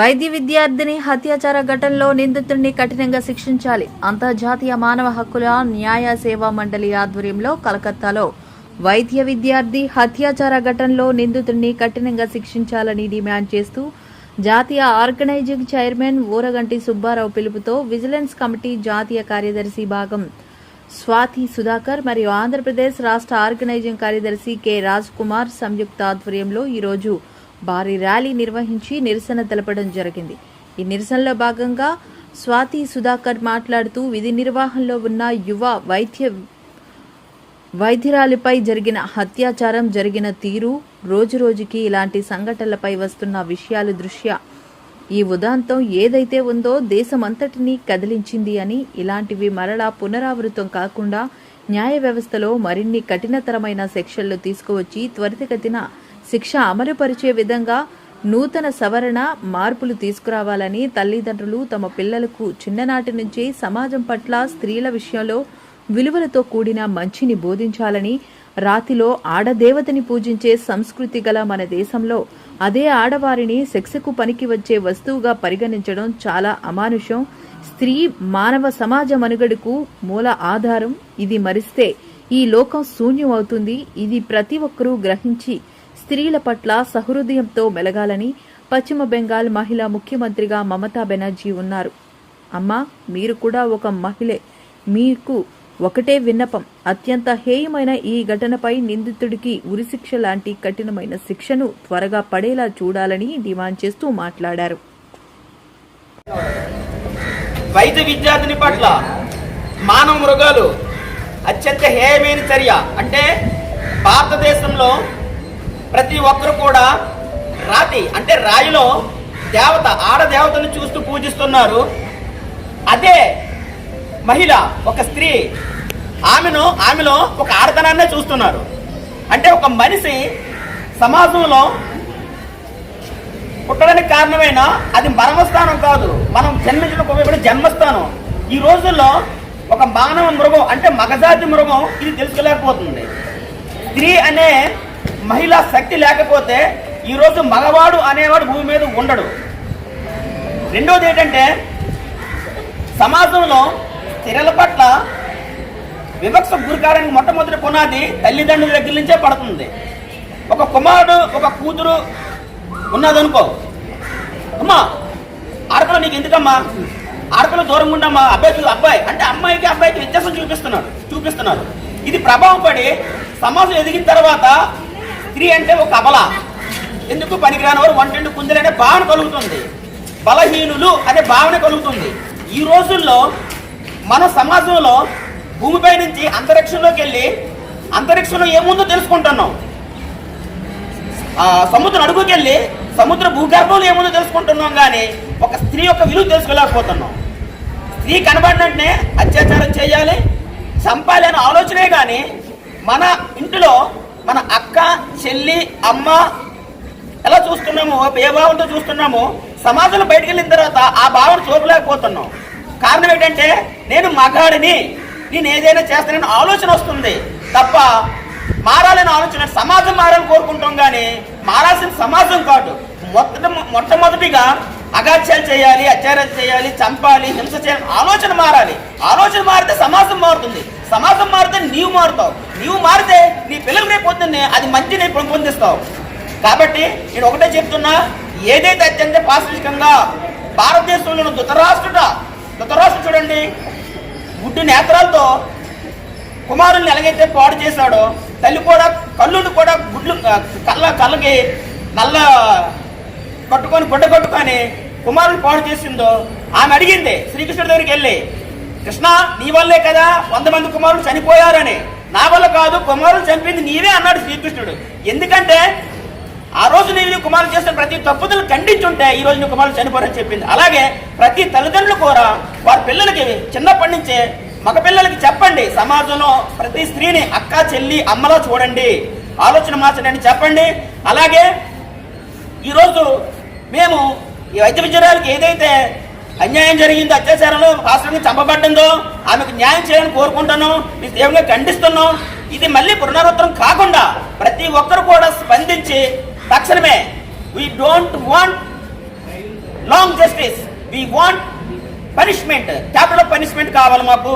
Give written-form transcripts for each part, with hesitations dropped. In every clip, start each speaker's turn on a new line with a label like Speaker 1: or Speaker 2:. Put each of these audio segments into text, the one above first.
Speaker 1: వైద్య విద్యార్థిని హత్యాచార ఘటనలో నిందితుడిని కఠినంగా శిక్షించాలి. అంతర్జాతీయ మానవ హక్కుల న్యాయ సేవా మండలి ఆధ్వర్యంలో కలకత్తాలో వైద్య విద్యార్థి హత్యాచార ఘటనలో నిందితుడిని కఠినంగా శిక్షించాలని డిమాండ్ చేస్తూ జాతీయ ఆర్గనైజింగ్ చైర్మన్ ఊరగంటి సుబ్బారావు పిలుపుతో విజిలెన్స్ కమిటీ జాతీయ కార్యదర్శి భాగం స్వాతి సుధాకర్ మరియు ఆంధ్రప్రదేశ్ రాష్ట్ర ఆర్గనైజింగ్ కార్యదర్శి కె రాజ్ కుమార్ సంయుక్త ఆధ్వర్యంలో ఈరోజు భారీ ర్యాలీ నిర్వహించి నిరసన తెలపడం జరిగింది. ఈ నిరసనలో భాగంగా స్వాతి సుధాకర్ మాట్లాడుతూ విధి నిర్వహణలో ఉన్న యువ వైద్యురాలిపై జరిగిన అత్యాచారం జరిగిన తీరు రోజురోజుకి ఇలాంటి సంఘటనలపై వస్తున్న విషయాల దృష్ట్యా ఈ ఉదాంతం ఏదైతే ఉందో దేశమంతటినీ కదిలించింది అని, ఇలాంటివి మరలా పునరావృతం కాకుండా న్యాయ వ్యవస్థలో మరిన్ని కఠినతరమైన శిక్షలు తీసుకువచ్చి త్వరితగతిన శిక్ష అమలుపరిచే విధంగా నూతన సవరణ మార్పులు తీసుకురావాలని తల్లిదండ్రులు తమ పిల్లలకు చిన్ననాటి నుంచే సమాజం పట్ల స్త్రీల విషయంలో విలువలతో కూడిన మంచిని బోధించాలని, రాతిలో ఆడదేవతని పూజించే సంస్కృతి గల మన దేశంలో అదే ఆడవారిని సెక్స్కు పనికి వచ్చే వస్తువుగా పరిగణించడం చాలా అమానుషం. స్త్రీ మానవ సమాజ మనుగడకు మూల ఆధారం. ఇది మరిస్తే ఈ లోకం శూన్యం అవుతుంది. ఇది ప్రతి ఒక్కరూ గ్రహించి స్త్రీల పట్ల సహృదయంతో మెలగాలని పశ్చిమ బెంగాల్ మహిళా ముఖ్యమంత్రిగా మమతా బెనర్జీ ఉన్నారు. అమ్మా, మీరు కూడా ఒక మహిళే. మీకు ఒకటే విన్నపం, అత్యంత హేయమైన ఈ ఘటనపై నిందితుడికి ఉరిశిక్ష లాంటి కఠినమైన శిక్షను త్వరగా పడేలా చూడాలని డిమాండ్ చేస్తూ మాట్లాడారు.
Speaker 2: వైద్య విద్యార్థిని పట్ల మానవ మృగాలు అత్యంత హేయమైన చర్య. అంటే భారతదేశంలో ప్రతి ఒక్కరు కూడా రాయిలో దేవత, ఆడదేవతను చూస్తూ పూజిస్తున్నారు. అదే మహిళ, ఒక స్త్రీ, ఆమెలో ఒక ఆడతనాన్నే చూస్తున్నారు. అంటే ఒక మనిషి సమాజంలో పుట్టడానికి కారణమైన అది మర్మస్థానం కాదు, మనం జన్మించిన జన్మస్థానం. ఈ రోజుల్లో ఒక మానవ మృగం, అంటే మగజాతి మృగం, ఇది తెలుసుకోలేకపోతుంది. స్త్రీ అనే మహిళా శక్తి లేకపోతే ఈరోజు మగవాడు అనేవాడు భూమి మీద ఉండడు. రెండోది ఏంటంటే, సమాజంలో స్త్రీల పట్ల వివక్ష గురికారానికి మొట్టమొదటి పునాది తల్లిదండ్రుల దగ్గర నుంచే పడుతుంది. ఒక కుమారుడు, ఒక కూతురు ఉన్నదనుకో, అమ్మా ఆడపిల్ల నీకు ఎందుకమ్మా, ఆడపిల్ల దూరంగా ఉండమ్మా, అబ్బాయి అంటే అమ్మాయికి అబ్బాయికి వ్యత్యాసం చూపిస్తున్నారు. ఇది ప్రభావం పడి సమాజం ఎదిగిన తర్వాత స్త్రీ అంటే ఒక అబల, ఎందుకు పనికిరాని వారు, వంటండి కుందరు అనే భావన కలుగుతుంది, బలహీనులు అనే భావన కలుగుతుంది. ఈ రోజుల్లో మన సమాజంలో భూమిపై నుంచి అంతరిక్షంలోకి వెళ్ళి అంతరిక్షంలో ఏముందో తెలుసుకుంటున్నాం. సముద్రం అడుగుకెళ్ళి సముద్ర భూగర్భంలో ఏముందో తెలుసుకుంటున్నాం, కానీ ఒక స్త్రీ యొక్క విలువ తెలుసుకోలేకపోతున్నాం. స్త్రీ కనబడినట్టే అత్యాచారం చేయాలి, చంపాలి అనే ఆలోచనే కానీ మన ఇంటిలో మన అక్క, చెల్లి, అమ్మ ఎలా చూస్తున్నామో, ఏ భావంతో చూస్తున్నామో, సమాజంలో బయటకు వెళ్ళిన తర్వాత ఆ భావన చూపలేకపోతున్నాం. కారణం ఏంటంటే, నేను మగాడిని, నేను ఏదైనా చేస్తానని ఆలోచన వస్తుంది తప్ప మారాలని ఆలోచన, సమాజం మారాలని కోరుకుంటాం కానీ మారాల్సిన సమాజం కాదు. మొట్టమొదటిగా అగాత్యాలు చేయాలి, అత్యాచారాలు చేయాలి, చంపాలి, హింస చేయాలి, ఆలోచన మారాలి. ఆలోచన మారితే సమాజం మారుతుంది. సమాజం మారితే నీవు మారుతావు. నీవు మారితే నీ పిల్లలు రేపు పొద్దున్నే అది మంచిని పొందిస్తావు. కాబట్టి నేను ఒకటే చెప్తున్నా, ఏదైతే అత్యంత పాశవికంగా భారతదేశంలో ధృతరాష్ట్రుడు చూడండి, గుడ్డి నేత్రాలతో కుమారుల్ని ఎలాగైతే పాడు చేశాడో, తల్లి కూడా కళ్ళుని కూడా కళ్ళకి నల్ల గుడ్డ కట్టుకొని కుమారుని పాడు చేసిందో, ఆమె అడిగింది శ్రీకృష్ణుడి దగ్గరికి వెళ్ళి, కృష్ణ నీ వల్లే కదా 100 మంది కుమారులు చనిపోయారని. నా వల్ల కాదు, కుమారులు చంపింది నీవే అన్నాడు శ్రీకృష్ణుడు. ఎందుకంటే ఆ రోజు నీవు కుమారులు చేసిన ప్రతి తప్పుదలు ఖండించుంటే ఈ రోజు నీ కుమారులు చనిపోరని చెప్పింది. అలాగే ప్రతి తల్లిదండ్రులు కూడా వారి పిల్లలకి చిన్నప్పటి నుంచే మగపిల్లలకి చెప్పండి, సమాజంలో ప్రతి స్త్రీని అక్క, చెల్లి, అమ్మలో చూడండి, ఆలోచన మార్చండి చెప్పండి. అలాగే ఈరోజు మేము ఈ వైద్య విద్యార్థులకి ఏదైతే అన్యాయం జరిగిందో, అత్యాచారంలో హాస్పిటల్ని చంపబడ్డందో, ఆమెకు న్యాయం చేయాలని కోరుకుంటున్నాం, తీవ్రంగా ఖండిస్తున్నాం. ఇది మళ్ళీ పునరావృతం కాకుండా ప్రతి ఒక్కరు కూడా స్పందించి తక్షణమే, we don't want long justice, we want punishment, capital punishment కావాలి మాకు.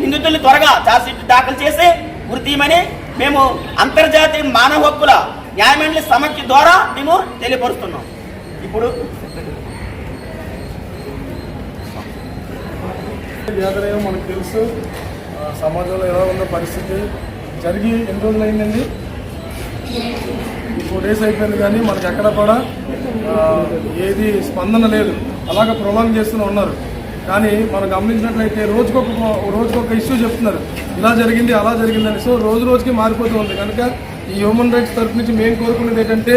Speaker 2: నిందితుల్ని త్వరగా ఛార్జ్షీట్ దాఖలు చేసి ఉరి తీయమని మేము అంతర్జాతీయ మానవ హక్కుల న్యాయమండలి సమాఖ్య ద్వారా మేము తెలియపరుస్తున్నాం. ఇప్పుడు
Speaker 3: గ్యాదర్ మనకు తెలుసు సమాజంలో ఎలా ఉన్న పరిస్థితి జరిగి ఎన్ని రోజులు అయిందండి, 4 days అయిపోయింది, కానీ మనకి ఎక్కడ కూడా ఏది స్పందన లేదు. అలాగ ప్రొలాంగ్ చేస్తూనే ఉన్నారు. కానీ మనం గమనించినట్లయితే రోజుకొక ఇష్యూ చెప్తున్నారు, ఇలా జరిగింది అలా జరిగిందని. సో రోజుకి మారిపోతూ ఉంది. కనుక ఈ హ్యూమన్ రైట్స్ తరఫు నుంచి మేము కోరుకునేది ఏంటంటే,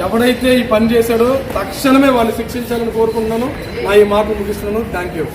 Speaker 3: ఎవడైతే ఈ పని చేశాడో తక్షణమే వాళ్ళు శిక్షించాలని కోరుకుంటున్నాను. నా ఈ మాట ముగిస్తున్నాను. Thank you.